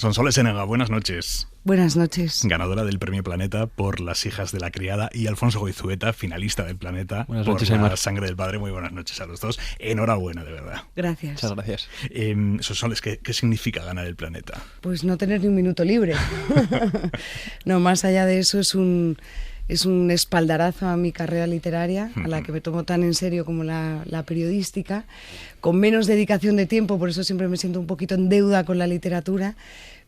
Sonsoles Enega, buenas noches. Buenas noches. Ganadora del Premio Planeta por Las hijas de la criada, y Alfonso Goizueta, finalista del Planeta buenas por noches, La Aymar. sangre del padre. Muy buenas noches a los dos. Enhorabuena, de verdad. Gracias. Muchas gracias. Sonsoles, ¿qué significa ganar el Planeta? Pues no tener ni un minuto libre. No, más allá de eso es un espaldarazo a mi carrera literaria, a la que me tomo tan en serio como la periodística, con menos dedicación de tiempo, por eso siempre me siento un poquito en deuda con la literatura,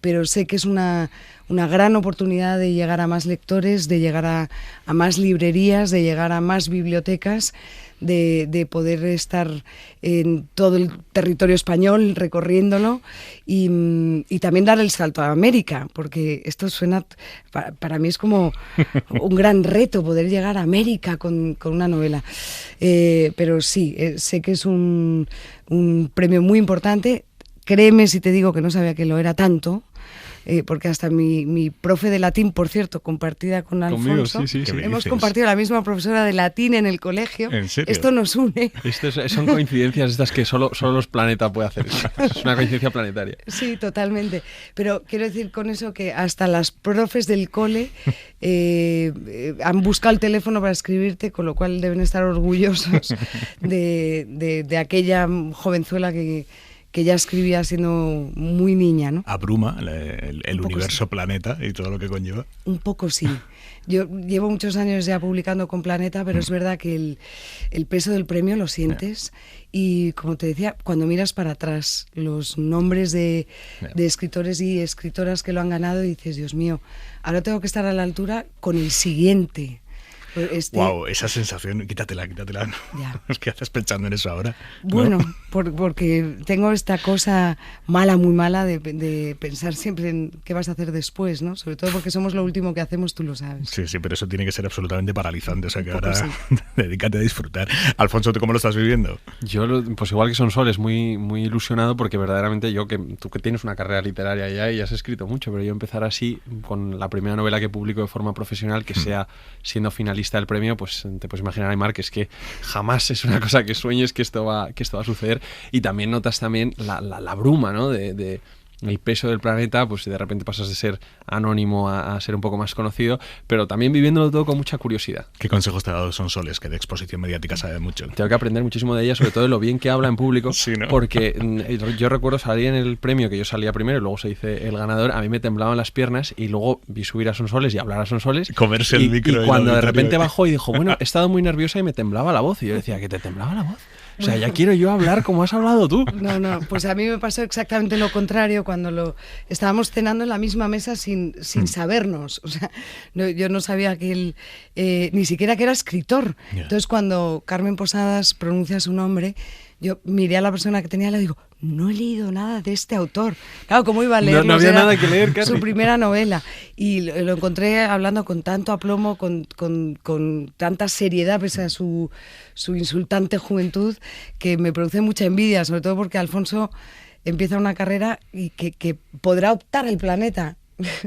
pero sé que es una gran oportunidad de llegar a más lectores, de llegar a más librerías, de llegar a más bibliotecas, de poder estar en todo el territorio español recorriéndolo y también dar el salto a América, porque esto suena, para mí es como un gran reto poder llegar a América con una novela. Pero sí, sé que es un premio muy importante. Créeme si te digo que no sabía que lo era tanto, porque hasta mi profe de latín, por cierto, compartida con Alfonso, Conmigo, sí. hemos compartido la misma profesora de latín en el colegio. ¿En serio? Esto nos une. Son coincidencias estas que solo los Planeta puede hacer. Es una coincidencia planetaria. Sí, totalmente. Pero quiero decir con eso que hasta las profes del cole han buscado el teléfono para escribirte, con lo cual deben estar orgullosos de aquella jovenzuela que ya escribía siendo muy niña, ¿no? Abruma el universo sí. Planeta y todo lo que conlleva. Un poco sí. Yo llevo muchos años ya publicando con Planeta, pero es verdad que el peso del premio lo sientes y, como te decía, cuando miras para atrás los nombres de escritores y escritoras que lo han ganado, dices, Dios mío, ahora tengo que estar a la altura con el siguiente. Wow, esa sensación, quítatela. Ya. ¿Qué haces pensando en eso ahora? Bueno, ¿no? porque tengo esta cosa mala, muy mala, de pensar siempre en qué vas a hacer después, ¿no? Sobre todo porque somos lo último que hacemos, tú lo sabes. Sí, pero eso tiene que ser absolutamente paralizante, o sea que ahora sí. Dedícate a disfrutar. Alfonso, ¿tú cómo lo estás viviendo? Yo, pues igual que Sonsoles, muy ilusionado, porque verdaderamente tú que tienes una carrera literaria ya y has escrito mucho, pero yo empezar así con la primera novela que publico de forma profesional, que sea siendo finalista del premio, pues te puedes imaginar, Aymar, que es que jamás es una cosa que sueñes que esto va a suceder, y también notas también la bruma, ¿no? de el peso del Planeta, pues de repente pasas de ser anónimo a ser un poco más conocido, pero también viviéndolo todo con mucha curiosidad. ¿Qué consejos te ha dado Sonsoles, que de exposición mediática sabe mucho? Tengo que aprender muchísimo de ella, sobre todo de lo bien que habla en público, sí, ¿no? Porque yo recuerdo salir en el premio, que yo salía primero y luego se dice el ganador, a mí me temblaban las piernas y luego vi subir a Sonsoles y hablar a Sonsoles. Comerse el micro. Y cuando de repente bajó y dijo, bueno, he estado muy nerviosa y me temblaba la voz. Y yo decía, ¿que te temblaba la voz? O sea, ya quiero yo hablar como has hablado tú. No, pues a mí me pasó exactamente lo contrario cuando estábamos cenando en la misma mesa sin sabernos. O sea, yo no sabía que él, ni siquiera que era escritor. Yeah. Entonces, cuando Carmen Posadas pronuncia su nombre, yo miré a la persona que tenía y le digo, no he leído nada de este autor. Claro, ¿cómo iba a leerlo? No había nada que leer, casi. Su primera novela. Y lo encontré hablando con tanto aplomo, con tanta seriedad, pese a su insultante juventud, que me produce mucha envidia, sobre todo porque Alfonso empieza una carrera y que podrá optar el Planeta.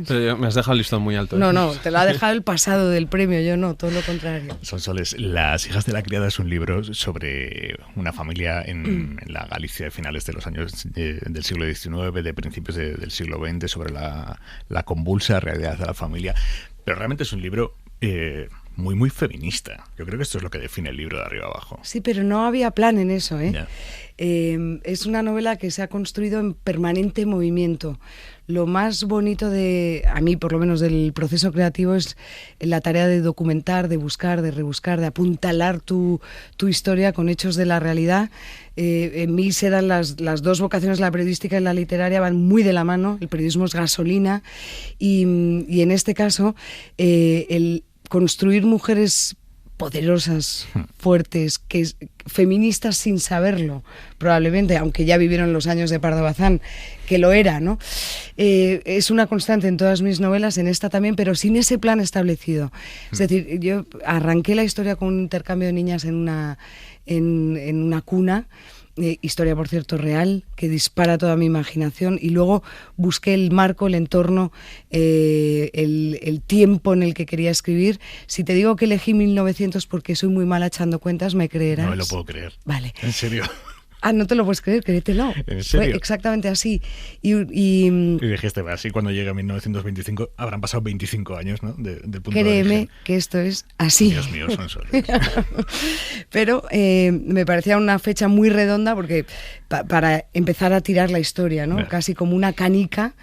Pero me has dejado el listón muy alto. No, te lo ha dejado el pasado del premio, yo no, todo lo contrario. Sonsoles, Las hijas de la criada es un libro sobre una familia en la Galicia de finales de los años del siglo XIX, de principios del siglo XX, sobre la convulsa realidad de la familia. Pero realmente es un libro muy feminista. Yo creo que esto es lo que define el libro de arriba abajo. Sí, pero no había plan en eso, ¿eh? Yeah. Es una novela que se ha construido en permanente movimiento. Lo más bonito a mí por lo menos del proceso creativo es la tarea de documentar, de buscar, de rebuscar, de apuntalar tu historia con hechos de la realidad. En mí se dan las dos vocaciones, la periodística y la literaria, van muy de la mano. El periodismo es gasolina y en este caso el construir mujeres poderosas, fuertes, feministas sin saberlo, probablemente, aunque ya vivieron los años de Pardo Bazán, que lo era, ¿no? Es una constante en todas mis novelas, en esta también, pero sin ese plan establecido. Es decir, yo arranqué la historia con un intercambio de niñas en una cuna, historia por cierto real, que dispara toda mi imaginación, y luego busqué el marco, el entorno, el tiempo en el que quería escribir. Si te digo que elegí 1900 porque soy muy mala echando cuentas, ¿me creerás? No me lo puedo creer. Vale. ¿En serio? Ah, no te lo puedes creer, créetelo. ¿En serio? Fue exactamente así. Y dijiste, así cuando llegue a 1925 habrán pasado 25 años, ¿no? Del punto de créeme origen. que esto es así. Dios mío, son soles. Pero me parecía una fecha muy redonda porque para empezar a tirar la historia, ¿no? Casi como una canica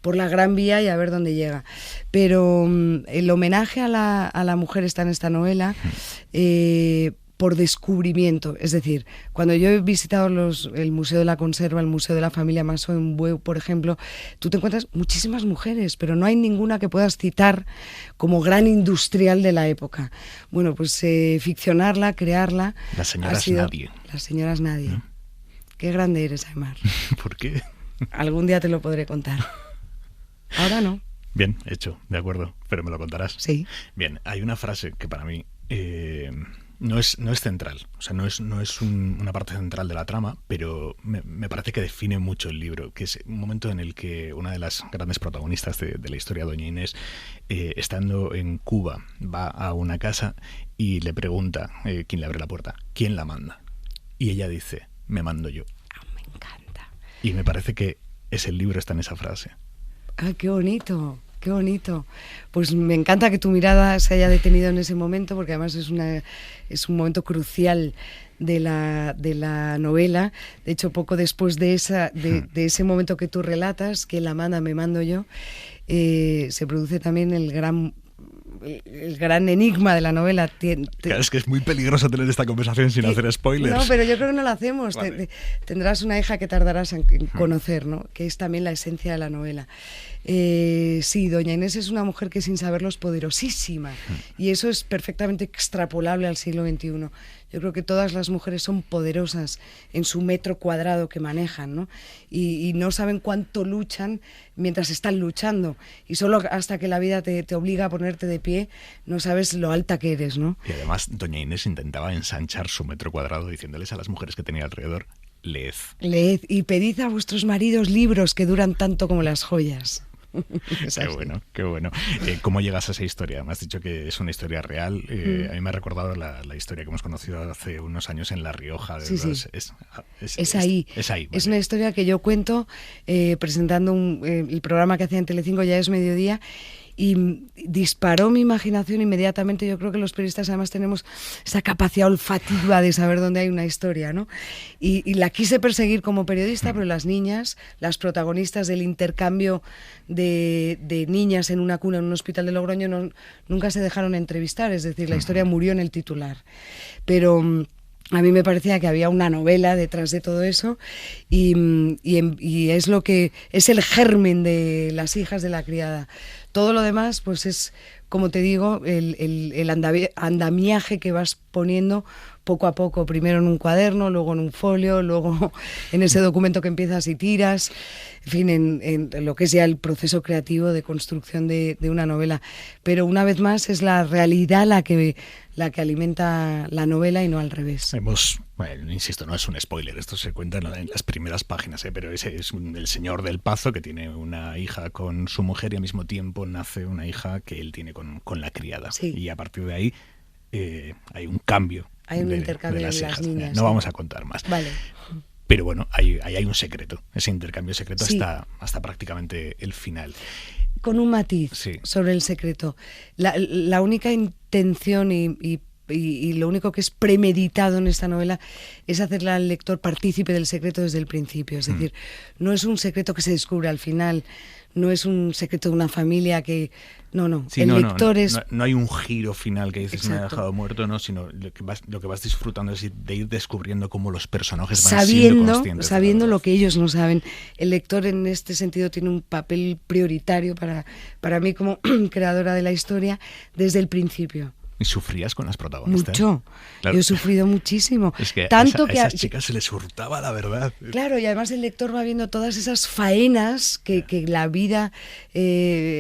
por la Gran Vía y a ver dónde llega. Pero el homenaje a la mujer está en esta novela por descubrimiento. Es decir, cuando yo he visitado el Museo de la Conserva, el Museo de la Familia Massó en Bueu, por ejemplo, tú te encuentras muchísimas mujeres, pero no hay ninguna que puedas citar como gran industrial de la época. Bueno, pues ficcionarla, crearla... Las señoras nadie. Las señoras nadie. ¿No? Qué grande eres, Aimar. ¿Por qué? Algún día te lo podré contar. Ahora no. Bien, hecho, de acuerdo, pero me lo contarás. Sí. Bien, hay una frase que para mí no es central, o sea, no es una parte central de la trama, pero me parece que define mucho el libro, que es un momento en el que una de las grandes protagonistas de la historia, doña Inés, estando en Cuba, va a una casa y le pregunta quién le abre la puerta, quién la manda. Y ella dice, me mando yo. Oh, me encanta. Y me parece que el libro está en esa frase. ¡Ah, qué bonito! ¡Qué bonito! Pues me encanta que tu mirada se haya detenido en ese momento, porque además es un momento crucial de la novela. De hecho, poco después de ese momento que tú relatas, que la manda, me mando yo, se produce también el gran enigma de la novela. Claro, es que es muy peligroso tener esta conversación sin hacer spoilers. No, pero yo creo que no la hacemos. Vale. Tendrás una hija que tardarás en conocer, ¿no? Que es también la esencia de la novela. Sí, doña Inés es una mujer que sin saberlo es poderosísima, y eso es perfectamente extrapolable al siglo XXI. Yo creo que todas las mujeres son poderosas en su metro cuadrado que manejan, ¿no? Y no saben cuánto luchan mientras están luchando. Y solo hasta que la vida te obliga a ponerte de pie, no sabes lo alta que eres, ¿no? Y además, doña Inés intentaba ensanchar su metro cuadrado diciéndoles a las mujeres que tenía alrededor, leed. Leed y pedid a vuestros maridos libros que duran tanto como las joyas. Qué bueno, qué bueno. ¿Cómo llegas a esa historia? Me has dicho que es una historia real. A mí me ha recordado la historia que hemos conocido hace unos años en La Rioja. Sí. Es ahí. Vale. Es una historia que yo cuento presentando el programa que hacía en Telecinco, Ya es mediodía, y disparó mi imaginación inmediatamente. Yo creo que los periodistas además tenemos esa capacidad olfativa de saber dónde hay una historia, ¿no? Y la quise perseguir como periodista, pero las niñas, las protagonistas del intercambio de niñas en una cuna en un hospital de Logroño nunca se dejaron entrevistar, es decir, la historia murió en el titular. Pero a mí me parecía que había una novela detrás de todo eso, y es lo que es el germen de Las hijas de la criada. Todo lo demás, pues es, como te digo, el andamiaje que vas poniendo poco a poco, primero en un cuaderno, luego en un folio, luego en ese documento que empiezas y tiras, en fin, en lo que es ya el proceso creativo de construcción de una novela. Pero una vez más es la realidad la que alimenta la novela y no al revés. Bueno, insisto, no es un spoiler, esto se cuenta en las primeras páginas, pero ese es el señor del Pazo que tiene una hija con su mujer y al mismo tiempo nace una hija que él tiene con la criada. Sí. Y a partir de ahí hay un cambio. Hay un intercambio de las niñas. No vamos a contar más. Vale. Pero bueno, ahí hay un secreto, ese intercambio secreto hasta prácticamente el final. Con un matiz sobre el secreto. La única intención y lo único que es premeditado en esta novela es hacerle al lector partícipe del secreto desde el principio. Es decir, no es un secreto que se descubre al final, no es un secreto de una familia que... No. Sí, el lector es... No hay un giro final que dices, Exacto. me ha dejado muerto, no, sino lo que vas disfrutando es de ir descubriendo cómo los personajes van siendo conscientes. Sabiendo lo que ellos no saben. El lector en este sentido tiene un papel prioritario para mí como creadora de la historia desde el principio. ¿Y sufrías con las protagonistas? Mucho. Claro. Yo he sufrido muchísimo. Es que tanto a esas chicas se les hurtaba la verdad. Claro, y además el lector va viendo todas esas faenas que la vida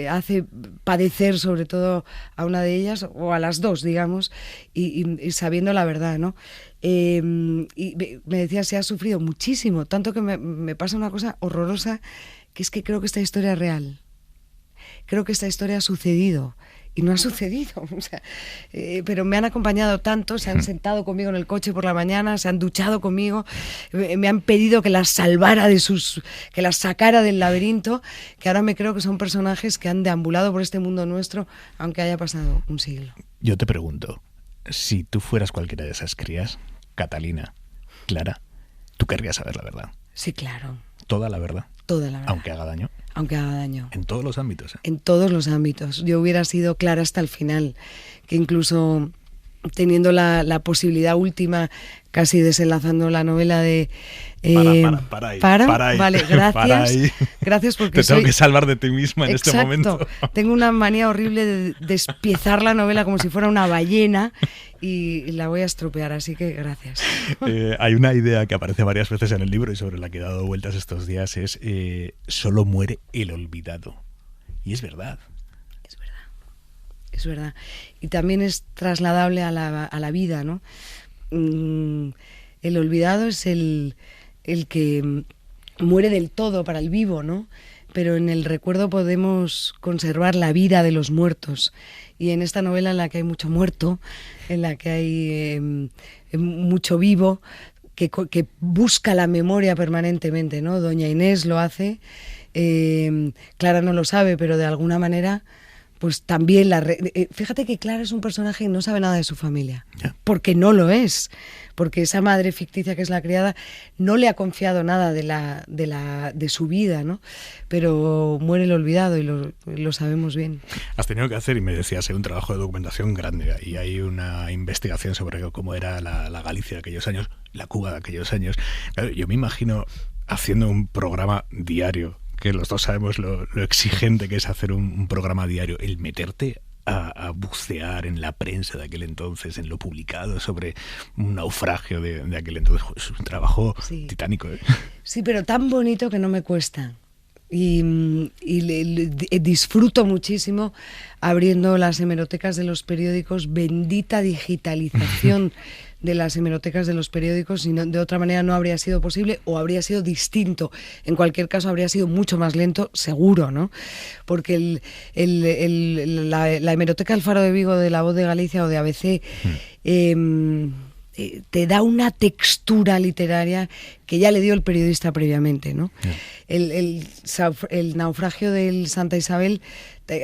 hace padecer, sobre todo a una de ellas, o a las dos, digamos, y sabiendo la verdad, ¿no? Y me decía, se ha sufrido muchísimo, tanto que me pasa una cosa horrorosa, que es que creo que esta historia es real. Creo que esta historia ha sucedido. y no ha sucedido. O sea, pero me han acompañado tanto, se han sentado conmigo en el coche por la mañana, se han duchado conmigo, me han pedido que las salvara que las sacara del laberinto, que ahora me creo que son personajes que han deambulado por este mundo nuestro, aunque haya pasado un siglo. Yo te pregunto, si tú fueras cualquiera de esas crías, Catalina, Clara, tú querrías saber la verdad. Sí, claro. Toda la verdad. Toda la verdad. Aunque haga daño. Aunque haga daño. En todos los ámbitos. En todos los ámbitos. Yo hubiera sido Clara hasta el final, que incluso teniendo la posibilidad última, casi desenlazando la novela de... Para ahí. Vale, gracias. Para ahí. Gracias porque te tengo que salvar de ti misma en este momento. Tengo una manía horrible de despiezar la novela como si fuera una ballena y la voy a estropear, así que gracias. Hay una idea que aparece varias veces en el libro y sobre la que he dado vueltas estos días, es solo muere el olvidado. Y es verdad. Es verdad. Y también es trasladable a la vida, ¿no? El olvidado es el que muere del todo para el vivo, ¿no? Pero en el recuerdo podemos conservar la vida de los muertos. Y en esta novela en la que hay mucho muerto, en la que hay mucho vivo, que busca la memoria permanentemente, ¿no? Doña Inés lo hace, Clara no lo sabe, pero de alguna manera... pues también fíjate que Clara es un personaje que no sabe nada de su familia, porque no lo es, porque esa madre ficticia que es la criada no le ha confiado nada de su vida, ¿no? Pero muere el olvidado y lo sabemos bien. Has tenido que hacer, y me decías, un trabajo de documentación grande, y hay una investigación sobre cómo era la Galicia de aquellos años, la Cuba de aquellos años. Claro, yo me imagino haciendo un programa diario, que los dos sabemos lo exigente que es hacer un programa diario, el meterte a bucear en la prensa de aquel entonces, en lo publicado sobre un naufragio de aquel entonces. Es un trabajo titánico, ¿eh? Sí, pero tan bonito que no me cuesta. Y disfruto muchísimo abriendo las hemerotecas de los periódicos, bendita digitalización de las hemerotecas de los periódicos, y de otra manera no habría sido posible, o habría sido distinto. En cualquier caso habría sido mucho más lento, seguro, ¿no? Porque la hemeroteca del Faro de Vigo, de La Voz de Galicia o de ABC te da una textura literaria que ya le dio el periodista previamente, ¿no? El naufragio del Santa Isabel,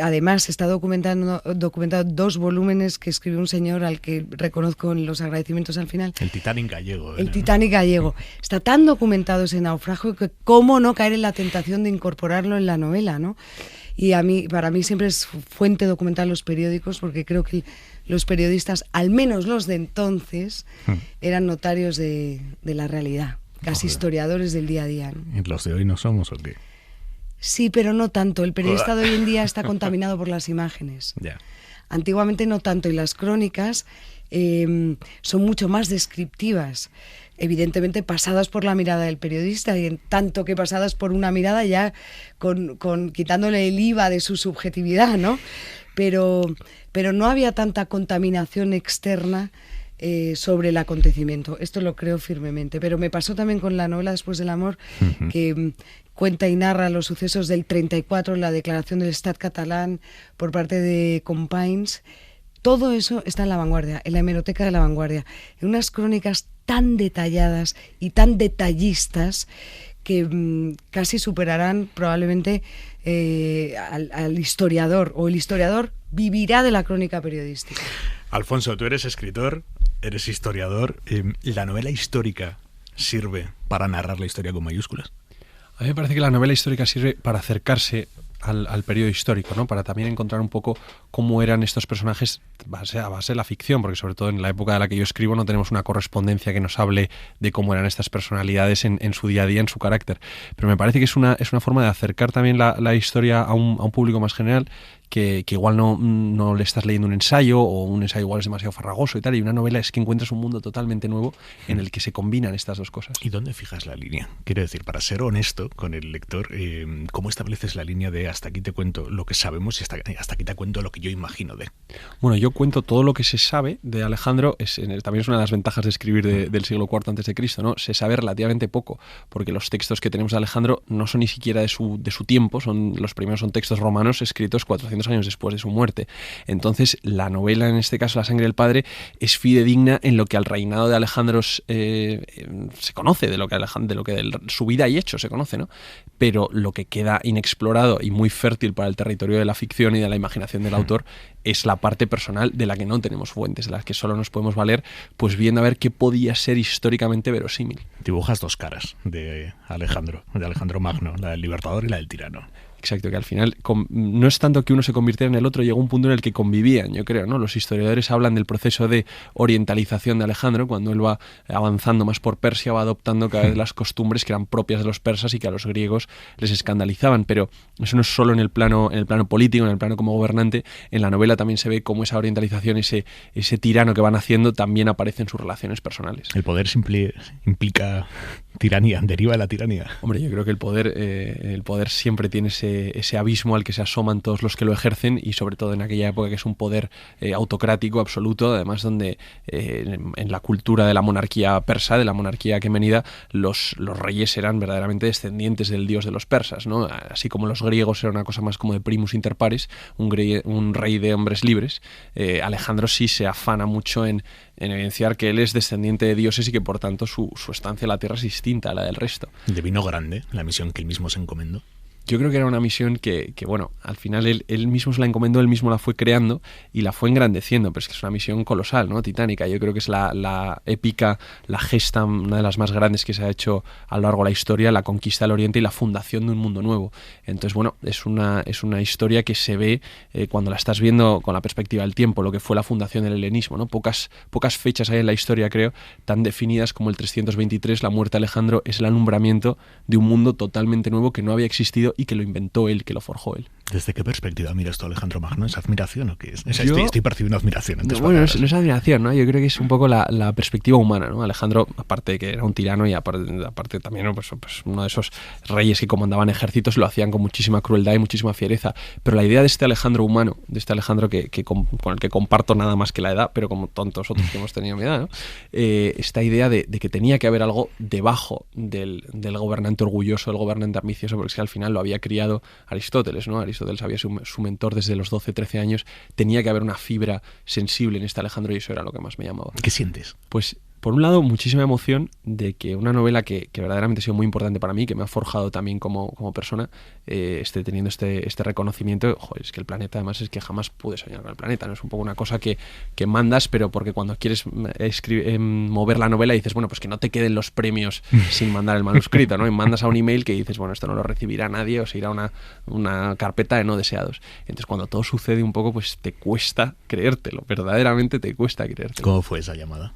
además está documentado 2 volúmenes que escribió un señor al que reconozco en los agradecimientos al final. El Titanic gallego. El Titanic gallego. Está tan documentado ese naufragio que cómo no caer en la tentación de incorporarlo en la novela, ¿no? Y para mí siempre es fuente documental los periódicos, porque creo que los periodistas, al menos los de entonces, eran notarios de la realidad, casi historiadores del día a día, ¿no? ¿Y los de hoy no somos o qué? Sí, pero no tanto. El periodista de hoy en día está contaminado por las imágenes. Ya. Antiguamente no tanto, y las crónicas son mucho más descriptivas, evidentemente pasadas por la mirada del periodista, y en tanto que pasadas por una mirada ya quitándole el IVA de su subjetividad, ¿no? Pero no había tanta contaminación externa sobre el acontecimiento. Esto lo creo firmemente. Pero me pasó también con la novela Después del amor, que cuenta y narra los sucesos del 34, la declaración del Estat catalán por parte de Companys. Todo eso está en La Vanguardia, en la hemeroteca de La Vanguardia, en unas crónicas tan detalladas y tan detallistas que casi superarán probablemente al historiador, o el historiador vivirá de la crónica periodística. Alfonso, tú eres escritor, eres historiador. ¿La novela histórica sirve para narrar la historia con mayúsculas? A mí me parece que la novela histórica sirve para acercarse al periodo histórico, ¿no? Para también encontrar un poco cómo eran estos personajes a base de la ficción, porque sobre todo en la época de la que yo escribo no tenemos una correspondencia que nos hable de cómo eran estas personalidades en su día a día, en su carácter. Pero me parece que es una forma de acercar también la historia a un público más general, que igual no le estás leyendo un ensayo, o un ensayo igual es demasiado farragoso y tal, y una novela es que encuentras un mundo totalmente nuevo en el que se combinan estas dos cosas. ¿Y dónde fijas la línea? Quiero decir, para ser honesto con el lector, ¿cómo estableces la línea de hasta aquí te cuento lo que sabemos y hasta aquí te cuento lo que yo imagino de? Bueno, yo cuento todo lo que se sabe de Alejandro. También es una de las ventajas de escribir del siglo IV a.C., ¿no? Se sabe relativamente poco, porque los textos que tenemos de Alejandro no son ni siquiera de su tiempo, los primeros son textos romanos escritos 400 200 años después de su muerte. Entonces, la novela, en este caso La sangre del padre, es fidedigna en lo que al reinado de Alejandro se conoce, de lo que su vida y hechos se conoce, ¿no? Pero lo que queda inexplorado y muy fértil para el territorio de la ficción y de la imaginación del autor es la parte personal de la que no tenemos fuentes, de las que solo nos podemos valer, pues viendo a ver qué podía ser históricamente verosímil. Dibujas dos caras de Alejandro Magno, la del libertador y la del tirano. Exacto, que al final no es tanto que uno se convirtiera en el otro, llegó un punto en el que convivían, yo creo, ¿no? Los historiadores hablan del proceso de orientalización de Alejandro, cuando él va avanzando más por Persia, va adoptando cada vez las costumbres que eran propias de los persas y que a los griegos les escandalizaban, pero eso no es solo en el plano político, en el plano como gobernante, en la novela también se ve cómo esa orientalización, ese tirano que van haciendo, también aparece en sus relaciones personales. ¿El poder implica tiranía, deriva de la tiranía? Hombre, yo creo que el poder siempre tiene ese abismo al que se asoman todos los que lo ejercen, y sobre todo en aquella época que es un poder autocrático absoluto, además donde en la cultura de la monarquía persa, de la monarquía aquemenida, los reyes eran verdaderamente descendientes del dios de los persas, ¿no? Así como los griegos era una cosa más como de primus inter pares, un rey de hombres libres, Alejandro sí se afana mucho en evidenciar que él es descendiente de dioses y que por tanto su estancia en la tierra es distinta a la del resto. Devino grande la misión que él mismo se encomendó. Yo creo que era una misión que bueno, al final él mismo se la encomendó, él mismo la fue creando y la fue engrandeciendo, pero es que es una misión colosal, ¿no? Titánica. Yo creo que es la épica, la gesta, una de las más grandes que se ha hecho a lo largo de la historia, la conquista del Oriente y la fundación de un mundo nuevo. Entonces, bueno, es una historia que se ve cuando la estás viendo con la perspectiva del tiempo, lo que fue la fundación del helenismo, ¿no? Pocas fechas hay en la historia, creo, tan definidas como el 323, la muerte de Alejandro, es el alumbramiento de un mundo totalmente nuevo que no había existido y que lo inventó él, que lo forjó él. ¿Desde qué perspectiva miras tú a Alejandro Magno? ¿Es admiración o qué es? Estoy percibiendo admiración. Bueno, no es admiración, ¿no? Yo creo que es un poco la perspectiva humana, ¿no? Alejandro, aparte de que era un tirano y aparte también, ¿no? pues uno de esos reyes que comandaban ejércitos, lo hacían con muchísima crueldad y muchísima fiereza. Pero la idea de este Alejandro humano, de este Alejandro con el que comparto nada más que la edad, pero como tantos otros que hemos tenido mi edad, ¿no? Esta idea de que tenía que haber algo debajo del gobernante orgulloso, del gobernante ambicioso, porque es que al final lo había criado Aristóteles, ¿no? Aristóteles había sido su mentor desde los 12, 13 años. Tenía que haber una fibra sensible en este Alejandro y eso era lo que más me llamaba. ¿Qué sientes? Pues, por un lado, muchísima emoción de que una novela que verdaderamente ha sido muy importante para mí, que me ha forjado también como persona, esté teniendo este reconocimiento. Joder, es que el planeta, además, es que jamás pude soñar con el planeta, ¿no? Es un poco una cosa que mandas, pero porque cuando quieres mover la novela dices, bueno, pues que no te queden los premios sin mandar el manuscrito, ¿no? Y mandas a un email que dices, bueno, esto no lo recibirá nadie o se irá a una carpeta de no deseados. Entonces, cuando todo sucede un poco, pues te cuesta creértelo, verdaderamente te cuesta creértelo. ¿Cómo fue esa llamada?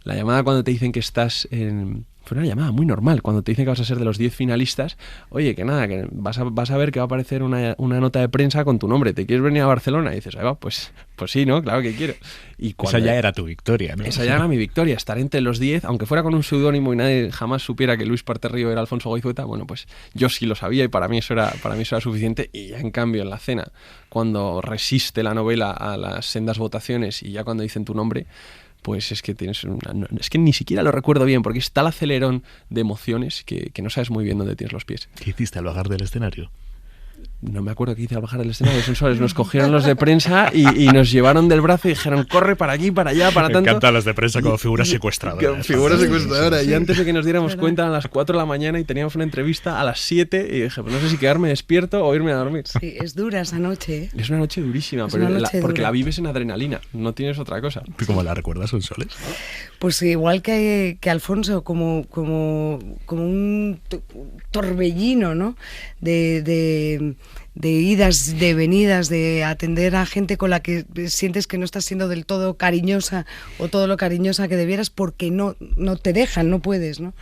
La llamada cuando te dicen que estás en... Fue una llamada muy normal, cuando te dicen que vas a ser de los 10 finalistas, oye, que nada, que vas a ver que va a aparecer una nota de prensa con tu nombre, ¿te quieres venir a Barcelona? Y dices, ahí va, pues sí, ¿no? Claro que quiero. Y esa ya era tu victoria, ¿no? Esa ya era mi victoria, estar entre los 10, aunque fuera con un seudónimo y nadie jamás supiera que Luis Parterrío era Alfonso Goizueta, bueno, pues yo sí lo sabía y para mí eso era suficiente. Y ya en cambio en la cena, cuando resiste la novela a las sendas votaciones y ya cuando dicen tu nombre, pues es que es que ni siquiera lo recuerdo bien, porque es tal acelerón de emociones que no sabes muy bien dónde tienes los pies. ¿Qué hiciste al bajar del escenario? No me acuerdo qué hice al bajar del escenario. Sensuales. Nos cogieron los de prensa y nos llevaron del brazo y dijeron, corre para aquí, para allá, para tanto. Me encantan los de prensa como figuras secuestradoras. Como figuras secuestradoras. Y antes de que nos diéramos cuenta, eran las 4 de la mañana y teníamos una entrevista a las 7 y dije, pues no sé si quedarme despierto o irme a dormir. Sí, es dura esa noche, ¿eh? Es una noche durísima, porque la vives en adrenalina, no tienes otra cosa. ¿Tú cómo la recuerdas, Sonsoles? Pues igual que Alfonso, como un torbellino, ¿no? De idas, de venidas, de atender a gente con la que sientes que no estás siendo del todo cariñosa o todo lo cariñosa que debieras porque no te dejan, no puedes, ¿no?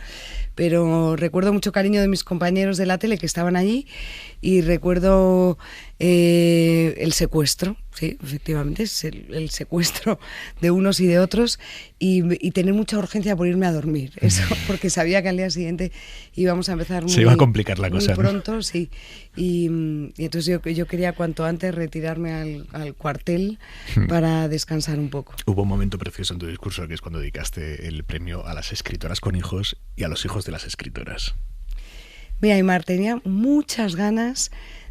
Pero recuerdo mucho cariño de mis compañeros de la tele que estaban allí y recuerdo el secuestro, sí, efectivamente, es el secuestro de unos y de otros y tener mucha urgencia por irme a dormir, eso, porque sabía que al día siguiente íbamos a empezar se iba a complicar la cosa, muy pronto, ¿no? Sí, y entonces yo quería cuanto antes retirarme al cuartel para descansar un poco. Hubo un momento precioso en tu discurso que es cuando dedicaste el premio a las escritoras con hijos y a los hijos de las escritoras. Mira, Aimar, tenía muchas ganas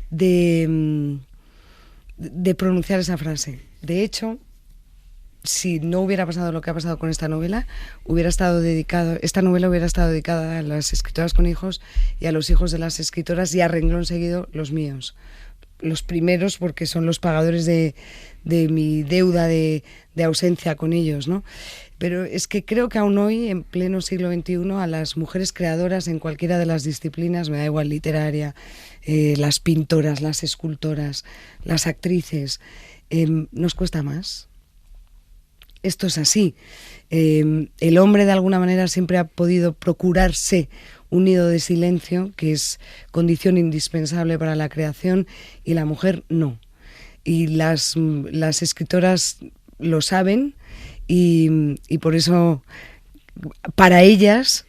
de de pronunciar esa frase. De hecho, si no hubiera pasado lo que ha pasado con esta novela, esta novela hubiera estado dedicada a las escritoras con hijos y a los hijos de las escritoras, y a renglón seguido los míos. Los primeros, porque son los pagadores de mi deuda de ausencia con ellos, ¿no? Pero es que creo que aún hoy, en pleno siglo XXI, a las mujeres creadoras en cualquiera de las disciplinas, me da igual, literaria, las pintoras, las escultoras, las actrices, nos cuesta más. Esto es así. El hombre, de alguna manera, siempre ha podido procurarse un nido de silencio, que es condición indispensable para la creación, y la mujer no. Y las escritoras lo saben, y por eso para ellas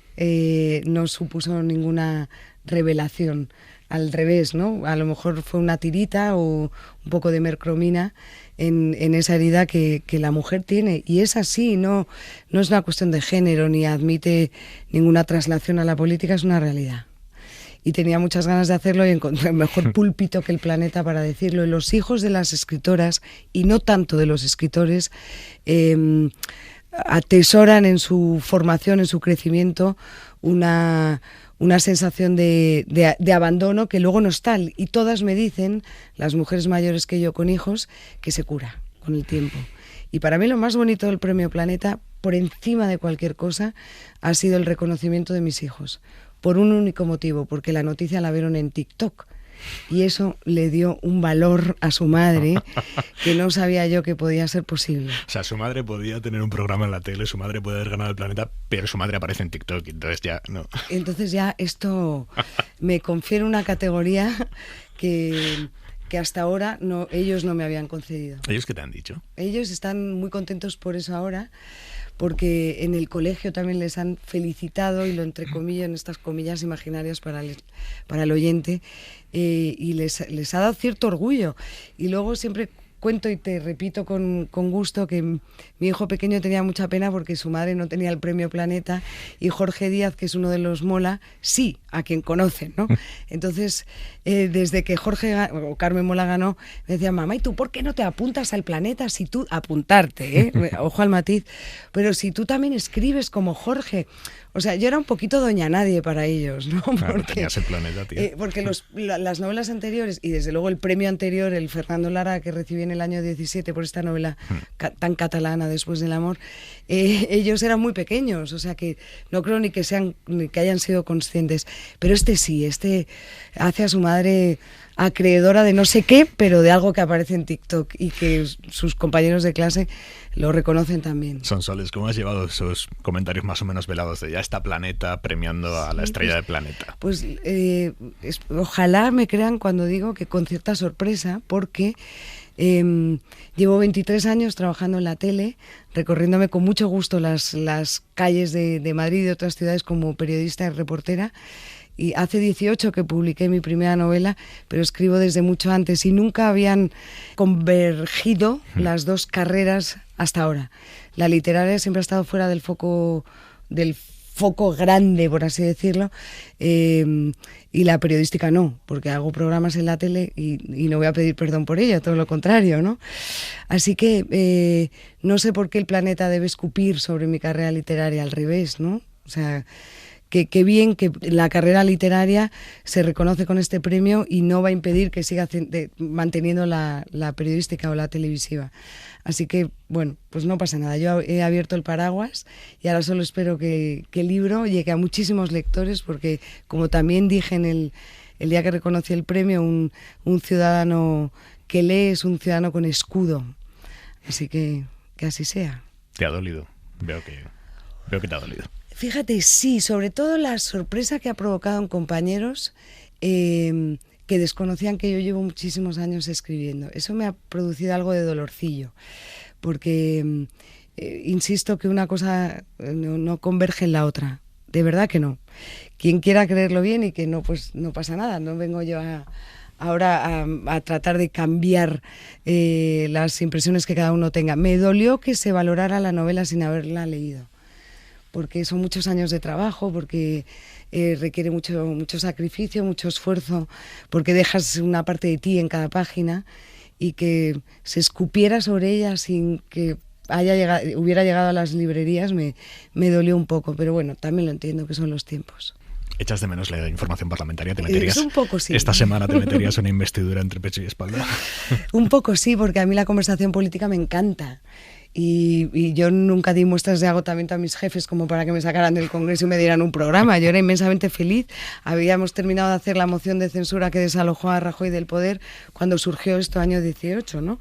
no supuso ninguna revelación. Al revés, ¿no? A lo mejor fue una tirita o un poco de mercromina en esa herida que la mujer tiene, y es así, no es una cuestión de género ni admite ninguna traslación a la política, es una realidad. Y tenía muchas ganas de hacerlo, y encontré el mejor púlpito que el Planeta para decirlo. Y los hijos de las escritoras, y no tanto de los escritores, atesoran en su formación, en su crecimiento, una sensación de abandono que luego no es tal. Y todas me dicen, las mujeres mayores que yo con hijos, que se cura con el tiempo. Y para mí lo más bonito del Premio Planeta, por encima de cualquier cosa, ha sido el reconocimiento de mis hijos. Por un único motivo, porque la noticia la vieron en TikTok. Y eso le dio un valor a su madre que no sabía yo que podía ser posible. O sea, su madre podía tener un programa en la tele, su madre puede haber ganado el Planeta, pero su madre aparece en TikTok, entonces ya no. Entonces ya esto me confiere una categoría que hasta ahora ellos no me habían concedido. ¿Ellos qué te han dicho? Ellos están muy contentos por eso ahora, porque en el colegio también les han felicitado, y lo entrecomillo en estas comillas imaginarias para el oyente, y les ha dado cierto orgullo. Y luego siempre cuento, y te repito con gusto, que mi hijo pequeño tenía mucha pena porque su madre no tenía el Premio Planeta, y Jorge Díaz, que es uno de los Mola, sí, a quien conocen, ¿no? Entonces, desde que Carmen Mola ganó, me decía, mamá, ¿y tú por qué no te apuntas al Planeta? Si tú, apuntarte, ojo al matiz, pero si tú también escribes como Jorge. O sea, yo era un poquito doña nadie para ellos, ¿no? Claro, tenías el Planeta, tío. Porque las novelas anteriores, y desde luego el premio anterior, el Fernando Lara, que recibí en el año 17 por esta novela tan catalana, Después del amor, ellos eran muy pequeños, o sea que no creo ni que hayan sido conscientes. Pero sí, hace a su madre acreedora de no sé qué, pero de algo que aparece en TikTok, y que sus compañeros de clase lo reconocen también. Sonsoles, ¿cómo has llevado esos comentarios más o menos velados de ya está Planeta premiando a la estrella de Planeta? Pues ojalá me crean cuando digo que con cierta sorpresa, porque llevo 23 años trabajando en la tele, recorriéndome con mucho gusto las calles de Madrid y de otras ciudades como periodista y reportera. Y hace 18 que publiqué mi primera novela, pero escribo desde mucho antes, y nunca habían convergido las dos carreras hasta ahora. La literaria siempre ha estado fuera del foco grande, por así decirlo, y la periodística no, porque hago programas en la tele y no voy a pedir perdón por ello, todo lo contrario, ¿no? Así que no sé por qué el Planeta debe escupir sobre mi carrera literaria, al revés, ¿no? O sea, qué bien que la carrera literaria se reconoce con este premio y no va a impedir que siga manteniendo la periodística o la televisiva. Así que, bueno, pues no pasa nada. Yo he abierto el paraguas y ahora solo espero que el libro llegue a muchísimos lectores, porque, como también dije el día que reconocí el premio, un ciudadano que lee es un ciudadano con escudo. Así que así sea. ¿Te ha dolido? Veo que te ha dolido. Fíjate, sí, sobre todo la sorpresa que ha provocado en compañeros que desconocían que yo llevo muchísimos años escribiendo. Eso me ha producido algo de dolorcillo, porque insisto que una cosa no converge en la otra. De verdad que no. Quien quiera creerlo bien, y que no, pues no pasa nada. No vengo yo ahora a tratar de cambiar las impresiones que cada uno tenga. Me dolió que se valorara la novela sin haberla leído, porque son muchos años de trabajo, porque requiere mucho sacrificio, mucho esfuerzo, porque dejas una parte de ti en cada página, y que se escupiera sobre ella sin que hubiera llegado a las librerías me dolió un poco, pero bueno, también lo entiendo, que son los tiempos. ¿Echas de menos la información parlamentaria? ¿Te meterías? Un poco sí. ¿Esta semana te meterías una investidura entre pecho y espalda? Un poco sí, porque a mí la conversación política me encanta. Y yo nunca di muestras de agotamiento a mis jefes como para que me sacaran del Congreso y me dieran un programa. Yo era inmensamente feliz. Habíamos terminado de hacer la moción de censura que desalojó a Rajoy del poder cuando surgió esto, año 18, ¿no?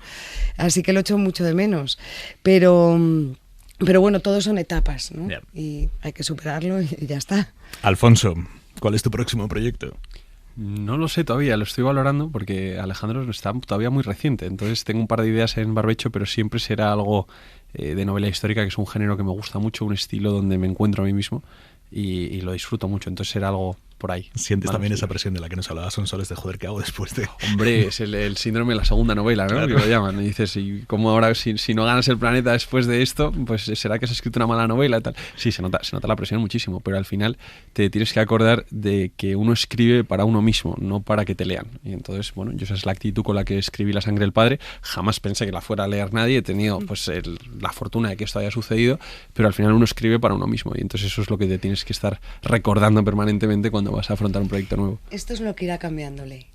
Así que lo echo mucho de menos. Pero bueno, todo son etapas, ¿no? Yeah. Y hay que superarlo y ya está. Alfonso, ¿cuál es tu próximo proyecto? No lo sé todavía, lo estoy valorando porque Alejandro está todavía muy reciente, entonces tengo un par de ideas en barbecho, pero siempre será algo de novela histórica, que es un género que me gusta mucho, un estilo donde me encuentro a mí mismo y lo disfruto mucho, entonces será algo por ahí. ¿Sientes también esa presión de la que nos hablaba Sonsoles de joder, qué hago después de...? Hombre, es el síndrome de la segunda novela, ¿no? Claro. Que lo llaman. Y dices, ¿y cómo ahora si no ganas el planeta después de esto, pues será que has escrito una mala novela y tal? Sí, se nota la presión muchísimo, pero al final te tienes que acordar de que uno escribe para uno mismo, no para que te lean. Y entonces, bueno, yo esa es la actitud con la que escribí La sangre del padre. Jamás pensé que la fuera a leer nadie. He tenido pues la fortuna de que esto haya sucedido, pero al final uno escribe para uno mismo. Y entonces eso es lo que te tienes que estar recordando permanentemente cuando vas a afrontar un proyecto nuevo. Esto es lo que irá cambiándole.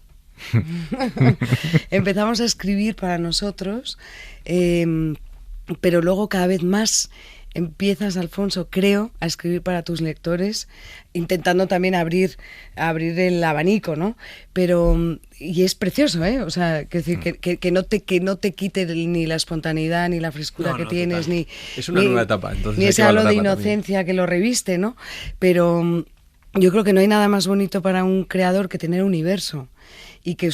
Empezamos a escribir para nosotros, pero luego cada vez más empiezas, Alfonso, creo, a escribir para tus lectores, intentando también abrir el abanico, ¿no? Pero, y es precioso, ¿eh? O sea, que no te quite ni la espontaneidad, ni la frescura que tienes, total. Es una nueva etapa, entonces ni ese halo de inocencia también que lo reviste, ¿no? Pero yo creo que no hay nada más bonito para un creador que tener universo y que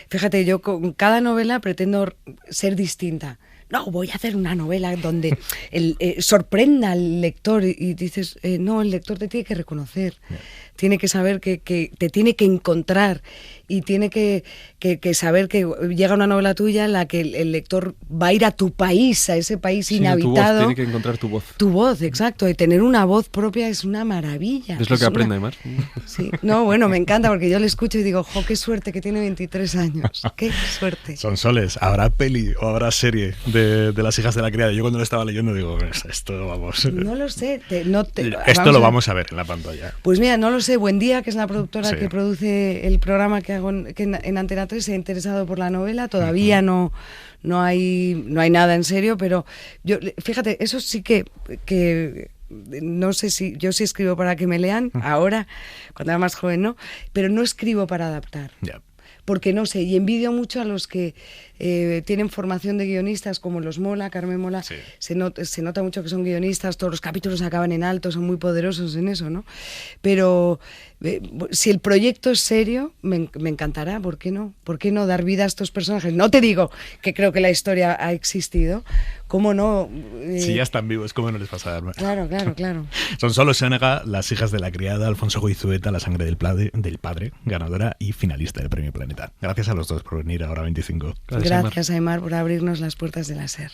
fíjate, yo con cada novela pretendo ser distinta. No, voy a hacer una novela donde sorprenda al lector y dices, no, el lector te tiene que reconocer, tiene que saber que te tiene que encontrar y tiene que saber que llega una novela tuya en la que el lector va a ir a tu país, a ese país inhabitado. Tiene que encontrar tu voz. Tu voz, exacto. Y tener una voz propia es una maravilla. Es lo que aprende, además. Sí. No, bueno, me encanta porque yo le escucho y digo, qué suerte que tiene 23 años. Qué suerte. Sonsoles, ¿habrá peli o habrá serie de Las hijas de la criada? Yo cuando lo estaba leyendo digo, esto vamos... No lo sé. Esto lo vamos a ver en la pantalla. Pues mira, no lo sé. Buendía, que es la productora que produce el programa que hago en Antena 3, se ha interesado por la novela. Todavía no hay nada en serio, pero yo, fíjate, eso sí que no sé si yo sí escribo para que me lean ahora, cuando era más joven, no, pero no escribo para adaptar. Yeah. Porque no sé, y envidio mucho a los que tienen formación de guionistas, como los Mola, Carmen Mola. Sí. Se nota mucho que son guionistas, todos los capítulos acaban en alto, son muy poderosos en eso, ¿no? Pero si el proyecto es serio, me encantará, ¿por qué no? ¿Por qué no dar vida a estos personajes? No te digo que creo que la historia ha existido, ¿cómo no? Si ya están vivos, ¿cómo no les pasa a darme? Claro. Sonsoles Sénega, Las hijas de la criada, Alfonso Goizueta, La sangre del padre, ganadora y finalista del Premio Planeta. Gracias a los dos por venir a Hora 25. Gracias, Aimar, por abrirnos las puertas de la SER.